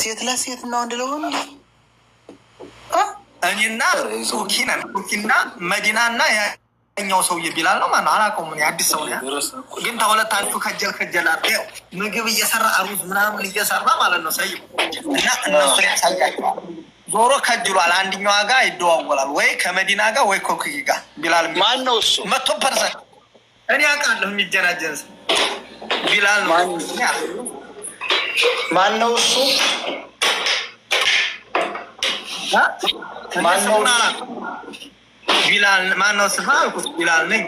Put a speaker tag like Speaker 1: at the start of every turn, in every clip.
Speaker 1: ሴት ለሴት እና ወንድ ለሆን
Speaker 2: እኔና ኩኪና መዲናና ያኛው ሰውዬ ቢላል ነው ማነው አላውቀውም። አዲስ ሰው ግን ተሁለታችሁ ከጀል አድርገው ምግብ እየሰራ ሩዝ ምናምን እየሰራ ማለት ነው ሰይ እና እነሱ ያሳያቸዋል። ዞሮ ከጅሏል። አንድኛዋ ጋር ይደዋወላል ወይ ከመዲና ጋር ወይ ኮኪ ጋር ቢላል
Speaker 1: ማን ነው እሱ
Speaker 2: 100% እኔ አውቃለሁ። የሚጀናጀን ቢላል ነው።
Speaker 1: ማን ነው እሱ?
Speaker 2: ቢላል ማነው? ስፋ ቢላል ነኝ።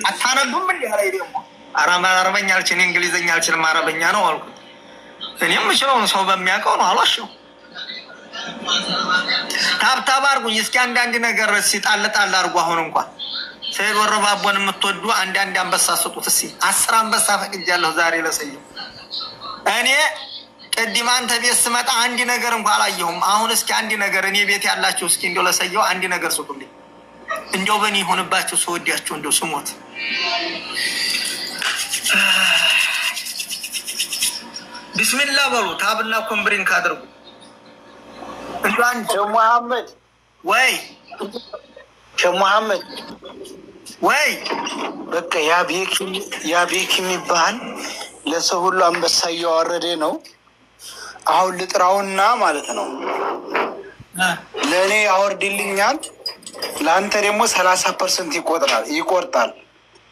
Speaker 2: አታነቡም እንዴ? አላይ ደግሞ አረበኛ አልችልም፣ እንግሊዘኛ አልችልም፣ አረበኛ ነው አልኩት። እኔም የምችለው ሰው በሚያውቀው ነው አሏቸው። ታብታብ አድርጉኝ እስኪ አንዳንድ ነገር ሲጣል አድርጉ። አሁን እንኳን ሰይድ ወረባቦን የምትወዱ አንዳንድ አንበሳ ስጡት እስኪ። 10 አንበሳ ፈቅጃለሁ ዛሬ ለሰየው። እኔ ቅድም አንተ ቤት ስመጣ አንድ ነገር እንኳን አላየሁም። አሁን እስኪ አንድ ነገር እኔ ቤት ያላችሁ እስኪ እንደው ለሰየው አንድ ነገር ስጡልኝ። እንደው በእኔ ይሁንባችሁ ሰወዲያችሁ እንደው ስሞት ቢስሚላህ በሉ። ታብና ኮምብሪንግ አድርጉ።
Speaker 1: ሸህ መሐመድ
Speaker 2: ወይ
Speaker 1: ሸህ መሐመድ
Speaker 2: ወይ
Speaker 1: በቃ ያ ቤክ የሚባል ለሰው ሁሉ አንበሳ እያወረደ ነው። አሁን ልጥራውና ማለት ነው ለእኔ ያወርድልኛል፣ ለአንተ ደግሞ 30% ይቆርጣል።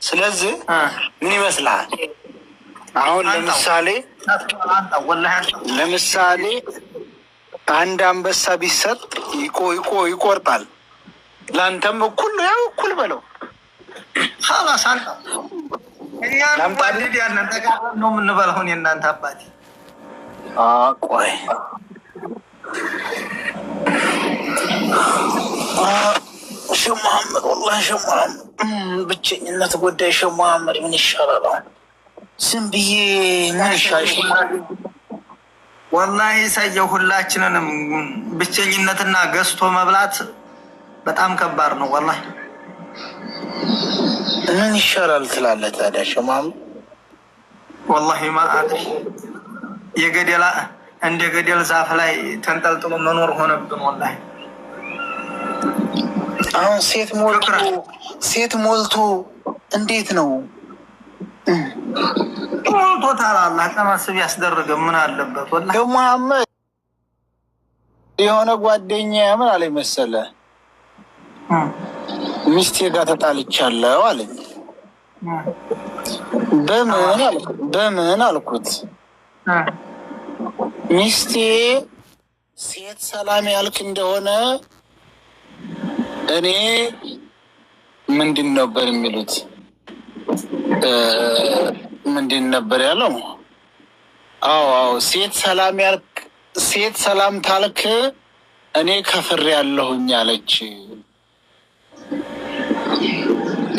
Speaker 1: ስለዚህ ምን ይመስልሃል? አሁን ለምሳሌ አንድ አንበሳ ቢሰጥ ይቆርጣል። ለአንተም እኩል ነው፣ ያው እኩል በለው።
Speaker 2: ሀላስ አንተ እኛ ባንዲ ያንን ተጋር ነው የምንበላው። የእናንተ አባቴ
Speaker 1: ቆይ ሸህ መሐመድ ወላሂ ሸህ መሐመድ ብቸኝነት ጉዳይ ሸህ መሐመድ ምን ይሻላል? ዝም ብዬ ምን ይሻላል?
Speaker 2: ወላሂ ሰየው ሁላችንንም ብቸኝነትና ገዝቶ መብላት በጣም ከባድ ነው። ወላሂ
Speaker 1: ምን ይሻላል ትላለህ ታዲያ ሸህ መሐመድ?
Speaker 2: ወላሂ ማአት የገደላ እንደ ገደል ዛፍ ላይ ተንጠልጥሎ መኖር ሆነብን። ወላሂ
Speaker 1: አሁን ሴት ሞልቶ እንዴት ነው
Speaker 2: ሞልቶ ታላላ ተማስብ ያስደረገ ምን አለበት? ወላሂ
Speaker 1: ሸህ መሐመድ የሆነ ጓደኛ ምን አለኝ መሰለህ፣ ሚስቴ ጋር ተጣልቻለሁ አለኝ። በምን አልኩት። ሚስቴ ሴት ሰላም ያልክ እንደሆነ እኔ ምንድን ነበር የሚሉት? ምንድን ነበር ያለው? አዎ ሴት ሰላም ታልክ እኔ ከፍሬ ያለሁኝ አለች።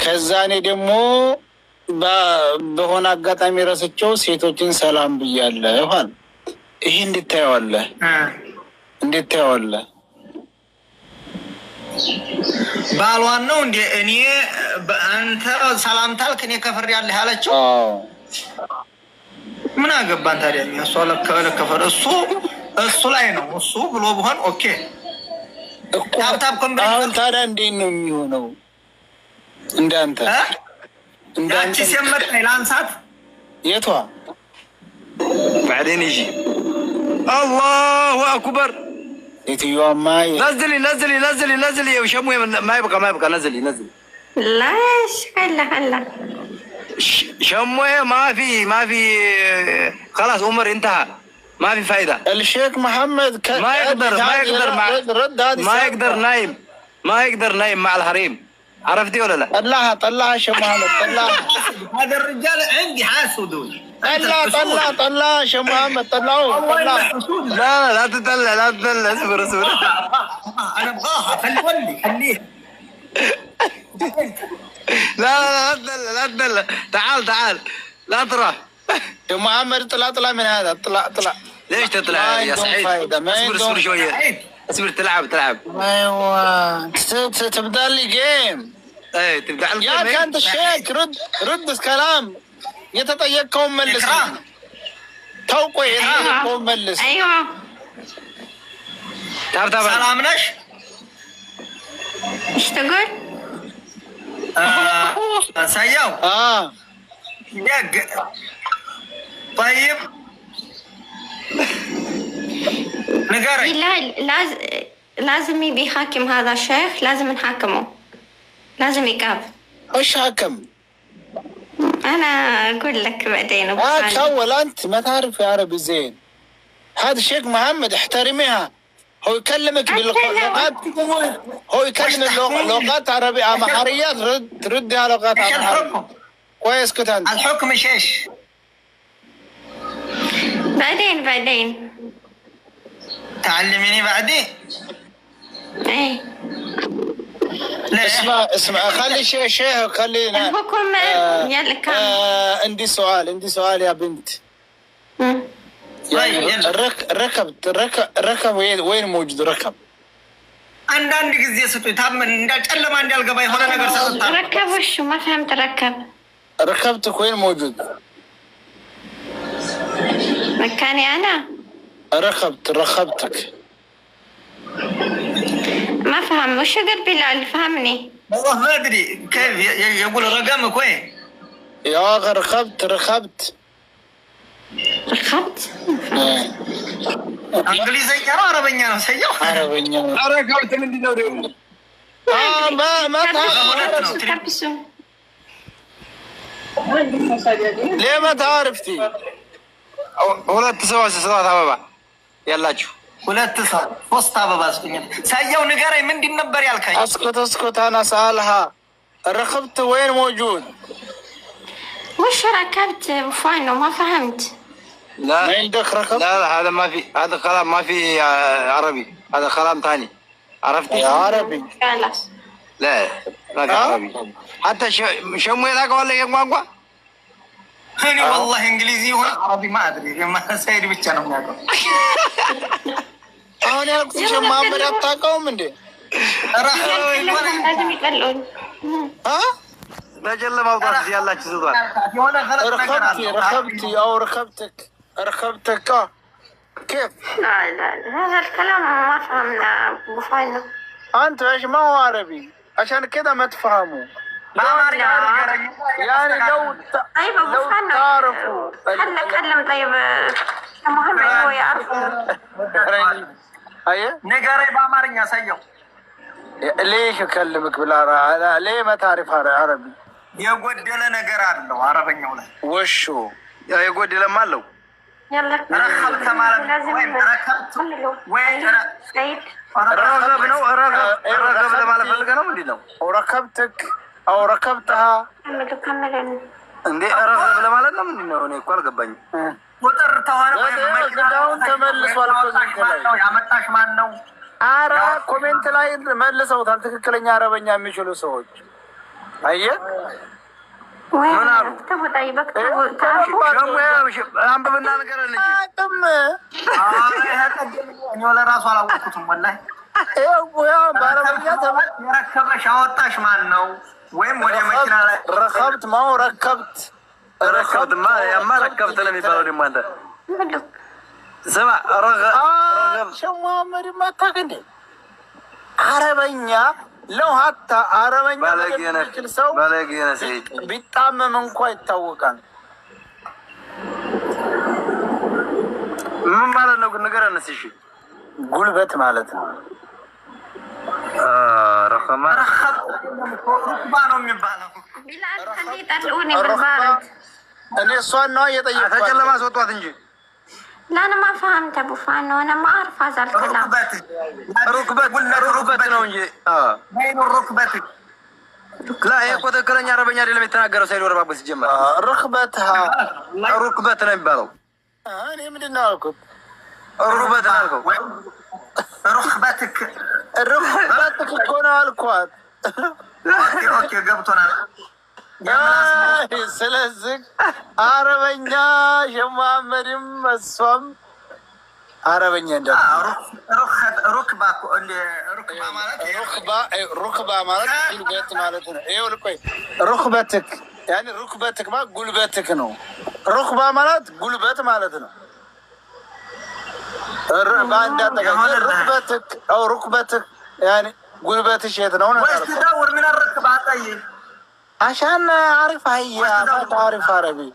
Speaker 1: ከዛ እኔ ደግሞ በሆነ አጋጣሚ ረስቸው ሴቶችን ሰላም ብያለሁ አለ። ይሄ እንዴት ታየዋለህ?
Speaker 2: ባሏን ነው እንዴ? እኔ አንተ ሰላም ታልክ እኔ ከፍሬ ያለህ አለችው። ምን አገባን ታዲያ? እሱ ለከፈረ እሱ ላይ ነው እሱ ብሎ ቢሆን ኦኬ።
Speaker 1: አሁን ታዲያ እንዴት ነው የሚሆነው? እንዳንተ
Speaker 2: ሲመጣ ላንሳት
Speaker 1: የቷ
Speaker 2: بعدين يجي الله اكبر
Speaker 1: يتيوم ماي
Speaker 2: نزلي يا شمو ما يبقى نزلي
Speaker 3: لاش هلا
Speaker 2: شمو ما في خلاص عمر انتهى ما في فايدة.
Speaker 1: الشيخ محمد
Speaker 2: ما يقدر نايم مع الحريم. عرفتي ولا لا؟
Speaker 1: طلعها شيخ محمد طلعها.
Speaker 2: هذا الرجال عندي حاسدون.
Speaker 1: طلع شيخ محمد طلعوه.
Speaker 2: لا تطلع اصبر انا ابغاها خليه لا تدلع تعال لا ترى
Speaker 1: شيخ محمد طلع من هذا طلع
Speaker 2: ليش تطلع يا سعيد؟ اصبر شويه اصبر تلعب
Speaker 1: ايوه تبدا لي جيم.
Speaker 2: ايه تبدا لي
Speaker 1: يا كانت الشيخ رد الكلام يتطيقكم ملس توقع يتطيقكم ملس.
Speaker 3: ايوه
Speaker 2: ሰላም ነሽ?
Speaker 3: ايش تقول؟
Speaker 2: سيو دق طيب نقري.
Speaker 3: لا لازم يبي حاكم هذا الشيخ، لازم نحاكمه، لازم يقاب.
Speaker 1: وش حكم؟
Speaker 3: انا اقول لك بعدين.
Speaker 1: اول انت ما تعرف عربي زين. هذا الشيخ محمد احترميها، هو يكلمك باللغات، هو يكلم لغات عربية محرية، تردي على لغات عربية. كويس كنت انت.
Speaker 2: الحكم ايش؟
Speaker 3: بعدين
Speaker 2: تعلميني بعدين.
Speaker 3: ايه
Speaker 1: اسمع خلي شيخ خلينا.
Speaker 3: الحكم يلا كم.
Speaker 1: عندي سؤال يا بنت. يعني الركب وين موجود الركب؟
Speaker 2: አንዳንድ ጊዜ ስጡ ታመን እንዳጨለማ እንዳልገባ የሆነ ነገር ሰጥታ
Speaker 3: ركب وشو ما فهمت.
Speaker 1: ركبتك وين موجود؟
Speaker 3: مكاني انا
Speaker 1: ركبتك
Speaker 3: ما فهم. وش قد بلال فهمني.
Speaker 2: والله ما ادري كيف يقول رقمك وين
Speaker 1: يا اخي. ركبت
Speaker 2: انجليزية ነው አረበኛ ነው? ሰየው
Speaker 1: አረበኛ ነው።
Speaker 2: ረከብት ምንድነው ደግሞ?
Speaker 1: ليه ما تعرفتي؟
Speaker 4: ሁለት ሰው ስራት አበባ ያላችሁ
Speaker 2: ሁለት ሰው ሶስት አበባ ስጡኝ። ሰየው ንገረኝ፣ ምንድን ነበር ያልከኝ?
Speaker 1: اسكت انا سألها ركبت وين موجود؟
Speaker 3: وش ركبت فانو ما فهمت.
Speaker 4: لا
Speaker 1: ما عندك ركب؟
Speaker 4: لا هذا ما في، هذا كلام ما في عربي، هذا كلام ثاني. عرفتي؟
Speaker 1: يا عربي
Speaker 3: خلاص.
Speaker 4: لا ما في عربي. حتى شمو يلاك ولا يقوى
Speaker 2: እኔ والله እንግሊዝኛ ሆነ አረቢ ما ادري ما سيد ብቻ ነው የሚያውቀው።
Speaker 1: አሁን ያልኩሽ መሀመድ አታውቀውም እንዴ?
Speaker 3: لازم يقلون.
Speaker 4: ለጀለማ አውጣት ያላችሁ ዝቷል።
Speaker 2: የሆነ غلط ነገር አለ።
Speaker 1: ركبتي او ركبتك كيف؟
Speaker 3: لا هذا الكلام ما فهمنا ابو فانو.
Speaker 1: انت ايش ما هو عربي عشان كده ما تفهموا. يعني
Speaker 3: طيب ابو
Speaker 1: لو
Speaker 3: فانو
Speaker 1: تعرفوا
Speaker 3: خلنا نتكلم. طيب محمد هو يعرف.
Speaker 1: ايه
Speaker 2: ንገረኝ በአማርኛ ሰየው።
Speaker 1: ليش اكلمك ليه ما تعرف عربي؟
Speaker 2: የጎደለ ነገር አለው አረበኛው ላይ።
Speaker 1: وشو
Speaker 4: የጎደለም አለው።
Speaker 3: يلا
Speaker 2: ረከብተ ማለት ወይም ረከብት ወይ
Speaker 3: سيد
Speaker 4: ረገብ ነው። ረገብ ለማለት ፈልገህ ነው ምንድን ነው?
Speaker 1: وركبتك او ركبتها
Speaker 3: كملوا
Speaker 4: እንዴ ረገብ ለማለት ነው ምንድን ነው? እኔ እኮ አልገባኝም።
Speaker 2: ቁጥር ተሆነ ወይም
Speaker 1: ግዳውን ተመልሷል።
Speaker 2: ያመጣሽ ማን ነው?
Speaker 1: አረ ኮሜንት ላይ መልሰውታል። ትክክለኛ አረበኛ የሚችሉ ሰዎች አየህ።
Speaker 3: وين اكتبوا. طيب اكتبوا
Speaker 4: አንብብና ንገረን እንጂ
Speaker 1: አጥም
Speaker 2: እኔ ለራሱ አላወቅኩትም ወላሂ።
Speaker 1: በአረበኛ
Speaker 2: የረከበሽ አወጣሽ ማን ነው? ወይም ወደ መኪና ላይ
Speaker 1: ረከብት ማው ረከብት
Speaker 4: ረከብትማ ያማ ረከብት ነው የሚባለው። ደግሞ አንተ ስማ
Speaker 1: ሸማመድ ማታገንደ አረበኛ ለው ሀታ አረበኛ የሚችል ሰው ቢጣመም እንኳ ይታወቃል።
Speaker 4: ምን ማለት ነው? ንገረን እስኪ።
Speaker 1: ጉልበት ማለት ነው።
Speaker 4: ረከማ
Speaker 2: ሩክባ ነው የሚባለው።
Speaker 3: ቢላል ከዚህ ጠልኡኒ بالبارد.
Speaker 1: እኔ እሷን ነው እየጠየቅኳት።
Speaker 4: ተጨለማ አስወጧት እንጂ
Speaker 3: لا انا ما فهمت ابو فانو. انا ما اعرف هذا الكلام.
Speaker 4: ሩክበት ነው እንጂ
Speaker 2: ሩክበት
Speaker 4: ላ ይሄ እኮ ትክክለኛ አረበኛ አይደለም የተናገረው። ሳይድ ወረባቦ ሲጀመር
Speaker 1: ርክበትሃ
Speaker 4: ሩክበት ነው የሚባለው።
Speaker 1: እኔ ምንድን ነው ያልኩት?
Speaker 4: ሩክበት ነው ያልከው።
Speaker 2: ሩክበትክ
Speaker 1: እኮ ነው አልኳት።
Speaker 2: ኦኬ ገብቶናል።
Speaker 1: ስለዚህ አረበኛ ሸማመድም እሷም አረበኛ እንደ ሩክባ ማለት ጉልበት ማለት ነው። ይኸውልህ ቆይ ሩክበትክ ያኔ ሩክበትክ ማለት ጉልበትክ ነው። ሩክባ ማለት ጉልበት ማለት ነው። ركبتك او ركبتك يعني قلبت شيء نون
Speaker 2: وش تدور من الركبة طيب
Speaker 1: عشان اعرفها هي ما تعرف عربي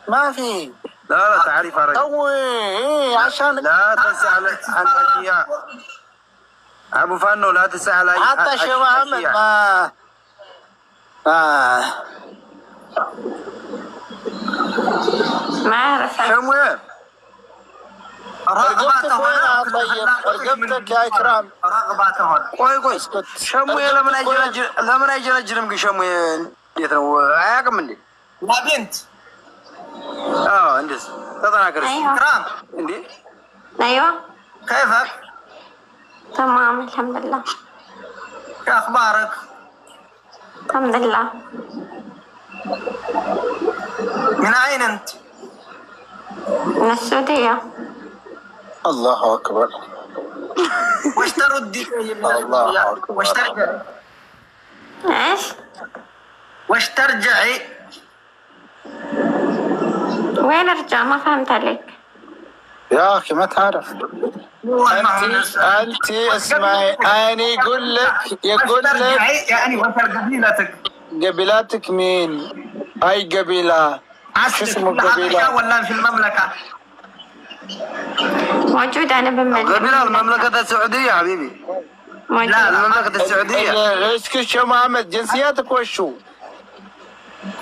Speaker 1: ما في
Speaker 4: لا تعرف عربي
Speaker 1: طوي عشان
Speaker 4: لا تسأل عن أشياء أبو فانو لا تسأل
Speaker 1: حتى شيخ محمد
Speaker 3: ما أعرف
Speaker 4: شمويه
Speaker 1: رقبتك وينها طيب رقبتك يا إكرام
Speaker 2: رغباتهم
Speaker 4: كوي شمويه لمن أجي أجرم شمويه يتنو عاقم مني
Speaker 2: يا بنت
Speaker 4: اندس تتناكر
Speaker 3: أيوة.
Speaker 2: إكرام
Speaker 4: عندي
Speaker 3: أيوة
Speaker 2: كيفك؟
Speaker 3: تمام الحمد لله.
Speaker 2: شو أخبارك؟
Speaker 3: الحمد لله.
Speaker 2: من أين أنت؟
Speaker 3: من السعودية.
Speaker 1: الله أكبر.
Speaker 2: وش تردي؟
Speaker 1: الله أكبر.
Speaker 2: وش ترجعي؟
Speaker 3: إيش؟
Speaker 2: وش ترجعي؟
Speaker 3: وين أرجع؟ ما فهمت عليك.
Speaker 1: يا أخي ما تعرف أنت اسمعي أنا يقول لك
Speaker 2: يعني وش قبيلتك؟
Speaker 1: قبيلتك مين؟ أي قبيلة؟ شو اسمه قبيلة؟
Speaker 2: ولا في المملكة؟
Speaker 3: موجود أنا بالمملكة.
Speaker 4: قبيلة المملكة السعودية حبيبي.
Speaker 3: موجود.
Speaker 2: لا
Speaker 4: المملكة السعودية.
Speaker 1: ايش شو محمد جنسياتك وشو؟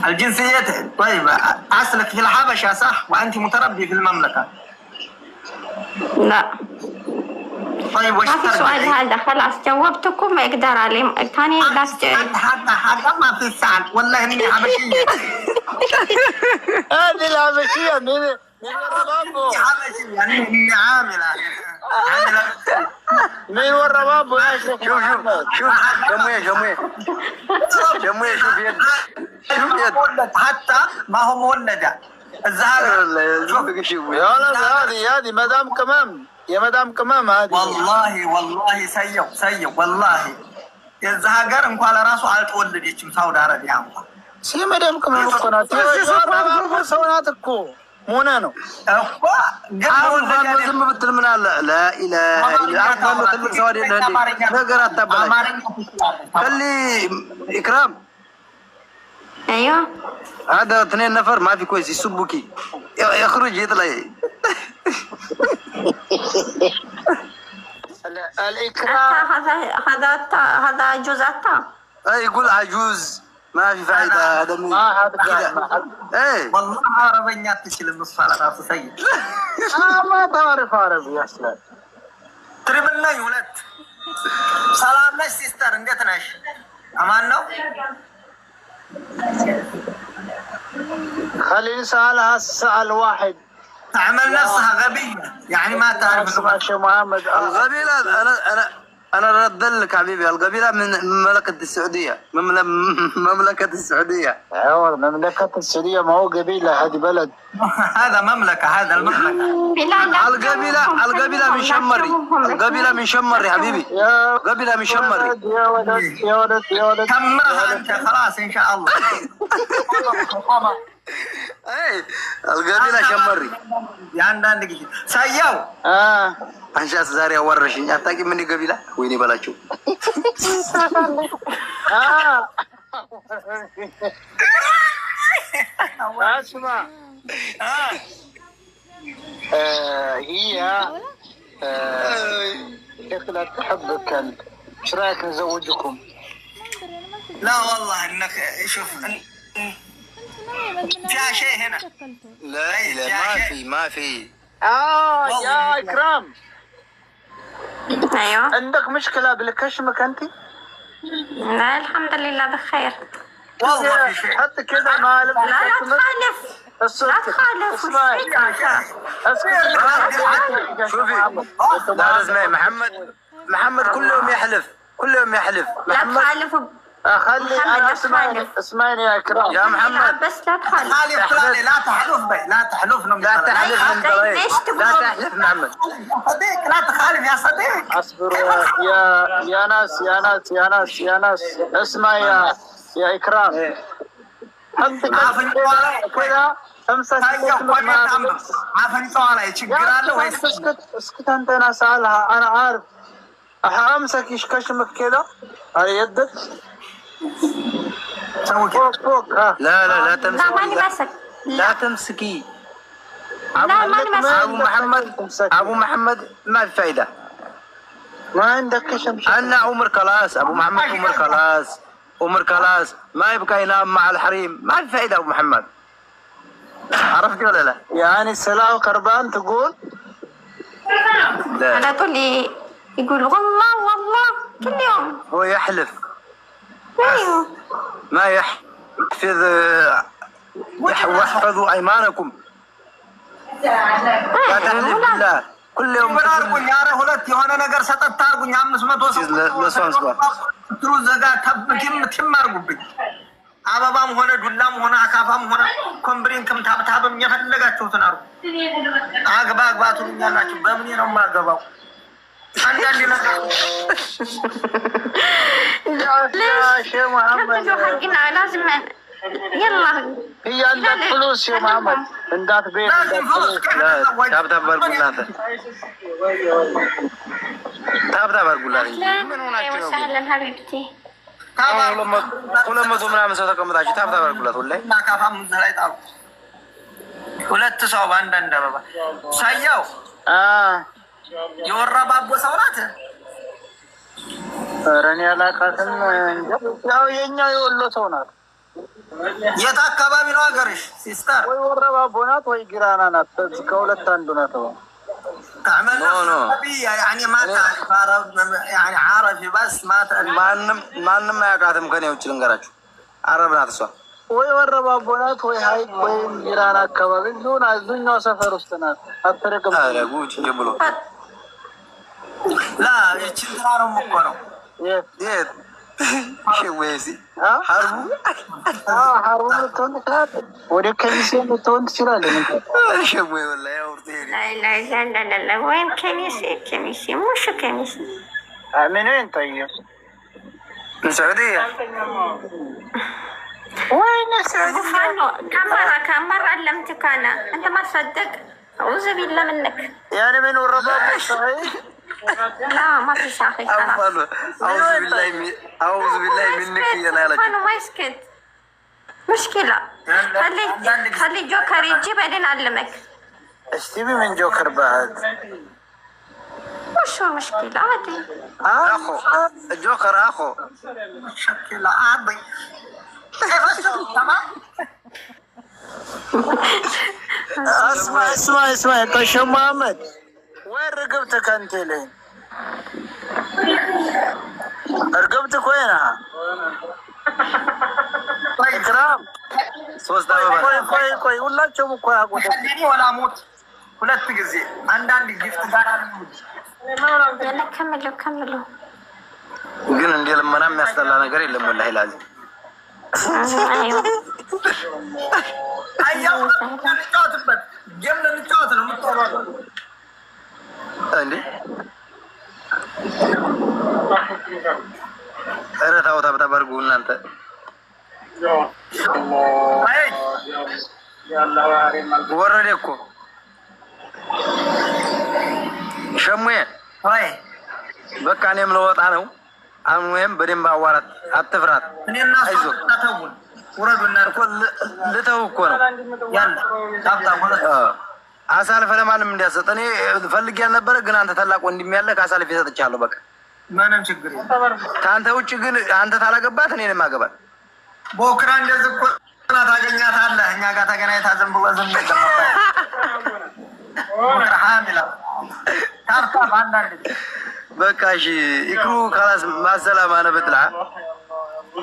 Speaker 2: الجنسية طيب أصلك في الحبشة صح؟ وأنت متربي في المملكة.
Speaker 3: لا.
Speaker 2: طيب وش
Speaker 3: ما في سؤال هذا خلاص جاوبتكم اقدر عليه ثاني لا تسأل.
Speaker 2: هذا ما في سؤال والله إني حبشية.
Speaker 1: هذه الحبشية من الربابو.
Speaker 2: حبشية إني عاملة.
Speaker 1: من الربابو يا شيخ محمد.
Speaker 4: شوف شمويه شوف يد
Speaker 2: حتى ما هو مولدة. الزهر
Speaker 1: يا ولد هذه مدام كمام يا مدام كمام هذه
Speaker 2: والله سيو والله الزهر انكو على راسه على تولديش سعودي عربيا انكو
Speaker 1: سي مدام كمام كنات سوناتكو مونانو
Speaker 4: عارف فانو زم بتل من لا اله الا الله عارف فانو كلمة سوادي هندي نقرأ تبلي خلي إكرام.
Speaker 3: ايوه
Speaker 4: هذا 2 نفر ما في كويس يسبوكي يخرج يطلع.
Speaker 1: الإكرام
Speaker 3: هذا جوزاتا.
Speaker 4: يقول عجوز ما في فائدة هذا
Speaker 1: ما هذا
Speaker 4: ايه
Speaker 2: والله عربية تشيل النص على راسه سيد.
Speaker 1: ما تعرف عربي اصلا.
Speaker 2: تريبلنا يا ولد. سلام ناس سيستر እንዴት ነሽ? አማን ነው?
Speaker 1: خليني اسالها السؤال واحد.
Speaker 2: تعمل نفسها غبية يعني ما تعرف.
Speaker 1: اسمع شيخ محمد
Speaker 4: القبيلة أنا رد لك حبيبي القبيلة من مملكة السعودية مملكة السعودية.
Speaker 1: ايوه مملكة السعودية ما هو قبيلة هذه بلد.
Speaker 2: هذا مملكة هذا المملكة.
Speaker 4: القبيلة من شمري القبيلة من شمري حبيبي قبيلة من شمري.
Speaker 1: يا ولد
Speaker 2: كمرها أنت خلاص إن شاء الله.
Speaker 4: ايه القبيلة شمري
Speaker 2: የአንዳንድ ጊዜ ሳያው
Speaker 4: አንሻስ ዛሬ አወረሽኝ አታውቂም ምን ቀቢላ ወይኔ በላችሁ
Speaker 1: اسمع هي شكلها تحبك انت ايش رايك نزوجكم؟
Speaker 2: لا والله انك شوف فيها شيء هنا.
Speaker 4: لا ما في
Speaker 1: يا إكرام
Speaker 3: ايوه
Speaker 1: عندك مشكلة بالكشمك انت؟
Speaker 3: لا الحمد لله بخير.
Speaker 2: والله في شيء.
Speaker 1: حتى كذا ما
Speaker 3: لا تخالف لا تخالف.
Speaker 4: شوفي لا اسمعي محمد كل يوم يحلف
Speaker 3: لا تخالف.
Speaker 1: خلي انا اسمعني يا اكرام
Speaker 4: يا محمد
Speaker 3: بس لا تخالف.
Speaker 2: لا تحلف بي لا تحلف
Speaker 4: من محمد
Speaker 2: صديق لا تخالف يا صديق.
Speaker 1: اصبر يا ناس اسمع يا اكرام انت كذا تمسك
Speaker 2: عفني طالع يشجر له ويس
Speaker 1: اسكت انت انا سالها انا عارف امسك يشكشمك كذا على يدك
Speaker 2: سوي كده
Speaker 1: فوق ها
Speaker 4: لا تمسكي.
Speaker 3: لا ماني ماسك.
Speaker 4: لا تمسكي.
Speaker 3: لا ماني ماسك.
Speaker 4: ابو محمد ما في فايده.
Speaker 1: ما عندك كشم.
Speaker 4: انا عمر خلاص. ابو محمد عمر خلاص ما يبقى ينام مع الحريم. ما في فايده. ابو محمد عرفت ولا لا؟
Speaker 1: يعني سلاح وكربان تقول؟
Speaker 4: لا
Speaker 3: على طول يقول والله كل يوم.
Speaker 4: هو يحلف.
Speaker 3: ايوه
Speaker 4: ما يحفظ. واحفظوا ايمانكم. لا تحلف بالله كل يوم.
Speaker 2: براركم يا رهولت የሆነ ነገር ሰጠት አርጉኝ 500 ሰው ትሩ ዘጋ ተም አርጉብኝ። አበባም ሆነ ዱላም ሆነ አካፋም ሆነ ኮምብሪን ከምታብታብም የፈለጋችሁትን አርጉ። አግባቱን ያላችሁ በምን ነው ማገባው? አንዳንድ ነገር
Speaker 1: يا شيخ محمد
Speaker 3: حقنا لازم يلا
Speaker 1: هي عندك فلوس يا محمد عندك بيت
Speaker 4: ታብታብ አድርጉላት። ታብታብ አድርጉላት። ምን ሆናችሁ ነው?
Speaker 3: وسهلا حبيبتي
Speaker 4: 200 ምናምን ሰው ተቀምጣችሁ ታብታብ አድርጉላት። ወላሂ
Speaker 2: አካፋም ላይ ጣሉ። ሁለት ሰው በአንዳንድ አበባ ሳያው የወረባቦ ሰው ናት።
Speaker 1: ረን ያላቃተን ያው የኛ የወሎ ሰው ናት።
Speaker 2: የት አካባቢ ነው ሀገርሽ ሲስተር?
Speaker 1: ወይ ወረባቦ ናት ወይ ጊራና ናት። ከሁለት አንዱ ናት።
Speaker 2: يعني ما تعرف يعني عربي بس ما تعرف
Speaker 4: ማንም አያውቃትም ከኔ ውጭ ልንገራችሁ። አረብ ናት እሷ።
Speaker 1: ወይ ወረባቦ ናት ወይ ሀይቅ ወይም ጊራና አካባቢ ዞን አዙኛው ሰፈር ውስጥ ናት። አትረቅም።
Speaker 4: አረ ጉድ ጀብሎ
Speaker 2: لا يشتري على مقرو
Speaker 4: የት ወይሲ
Speaker 1: ሀሩን ልትሆን ትችላለህ። ወደ ከሚሴ ልትሆን ትችላለህ።
Speaker 4: ሸወይ ወላሂ አውርቴ
Speaker 3: لا وين كنيسة مش كنيسة
Speaker 1: من وين طيب؟
Speaker 4: من السعودية.
Speaker 1: وين السعودية؟
Speaker 3: كم مرة علمتك أنا أنت ما تصدق. أعوذ بالله منك.
Speaker 1: يعني من الرباط صحيح؟
Speaker 3: لا ما في شاخي خلاص.
Speaker 4: أعوذ بالله منك يا نالك.
Speaker 3: أنا ما يسكت. مشكلة. خلي جوكر يجي بعدين أعلمك.
Speaker 1: ايش تبي من جوكر بعد؟
Speaker 3: وش هو مشكلة عادي.
Speaker 4: أخو جوكر أخو.
Speaker 2: مشكلة عادي. تمام.
Speaker 1: اسمع طيب شو محمد وين رقبتك انت لين؟ رقبتك وينها؟ اكرام ቆይ ሁላቸውም እኮ ያውቁት
Speaker 2: ወላ ሞት ሁለት ጊዜ አንዳንድ ጊፍት ጋር
Speaker 3: ያለ ከመለው
Speaker 4: ግን እንደ ለመና የሚያስጠላ ነገር የለም። ወላሂ ላዚም
Speaker 2: አያው እንጫወትበት ጌም እንጫወት ነው የምትጠራው
Speaker 4: እንዴ? ኧረ ተው ታብታብ አድርጉ እናንተ። ወረደ እኮ ሸሙዬ። በቃ እኔም ለወጣ ነው። አሁንም በደንብ አዋራት፣ አትፍራት። አይዞህ ልተው እኮ ነው አሳልፈ ለማንም እንዲያሰጥ እኔ ፈልጌ ያልነበረ ግን አንተ ታላቅ ወንድም ያለ ከአሳልፌ ሰጥቻለሁ። በቃ
Speaker 2: ምንም ችግር የለም።
Speaker 4: ከአንተ ውጭ ግን አንተ ታላገባት እኔንም አገባት።
Speaker 2: ቦክራ እንደዚህ እኮ ታገኛታለህ። እኛ ጋር ተገናኝታ ዝም ብሎ ዝም ቦክራ ሐሚላ ታርታ ባንዳንድ
Speaker 4: በቃ እሺ ይክሩ خلاص ማሰላማ ነብጥላ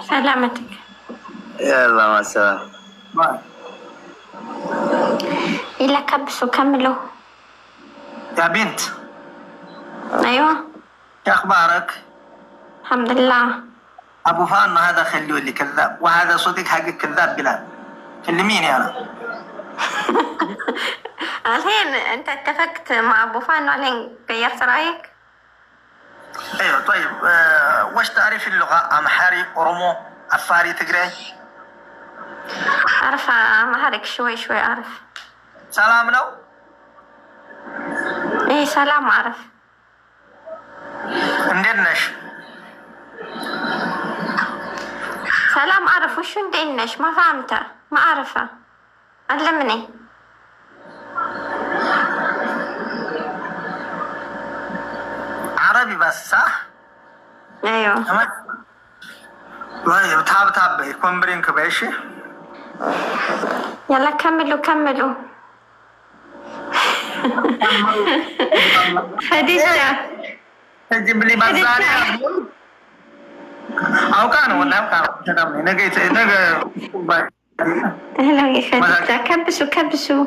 Speaker 3: سلامتك.
Speaker 4: يلا مع السلامة.
Speaker 3: إلا كبسوا كملوا.
Speaker 2: يا بنت.
Speaker 3: أيوة.
Speaker 2: يا أخبارك؟
Speaker 3: الحمد لله.
Speaker 2: أبو فاطمة هذا خليه اللي كذاب وهذا صديق حق كذاب بلال. كلميني أنا.
Speaker 3: الحين أنت اتفقت مع أبو فاطمة الحين غيرت رأيك؟
Speaker 2: ايوه طيب وش تعرف اللغة؟ أمحاري، أورومو، أفاري، تقري؟
Speaker 3: أعرف معارك شوي أعرف.
Speaker 2: سلام ነው
Speaker 3: إيه سلام أعرف.
Speaker 2: እንዴት ነሽ?
Speaker 3: سلام أعرف وشو እንዴት ነሽ? ما فهمته ما أعرفه علمني.
Speaker 2: عربي بس صح؟
Speaker 3: أيوه.
Speaker 2: طيب تاب كومبرين كبيشي.
Speaker 3: يلا كملوا. خديجة
Speaker 2: تجيب لي بزاري أو كانوا نجي
Speaker 3: هلا يا خديجة كبسوا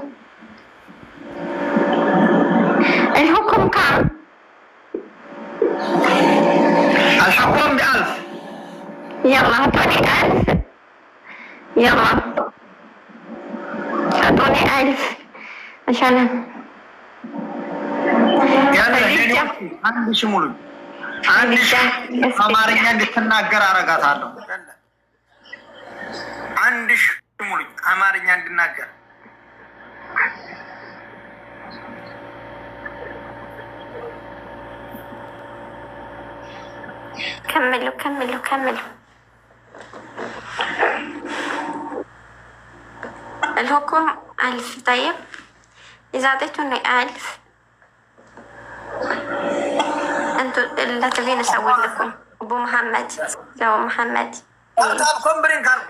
Speaker 3: الحكم كام؟
Speaker 2: الحكم ب1000.
Speaker 3: يلا اعطوني 1000. يلا اعطوني 1000 عشان
Speaker 2: አንድ ሺህ ሙሉ አንድ ሺህ አማርኛ እንድትናገር አረጋታለሁ። አንድ ሺህ ሙሉ አማርኛ እንድናገር
Speaker 3: كملوا. الحكم 1000. طيب إذا أعطيتوني 1000 أنتوا اللي تبين أسوي لكم. أبو محمد لو محمد
Speaker 2: كومبرين كارو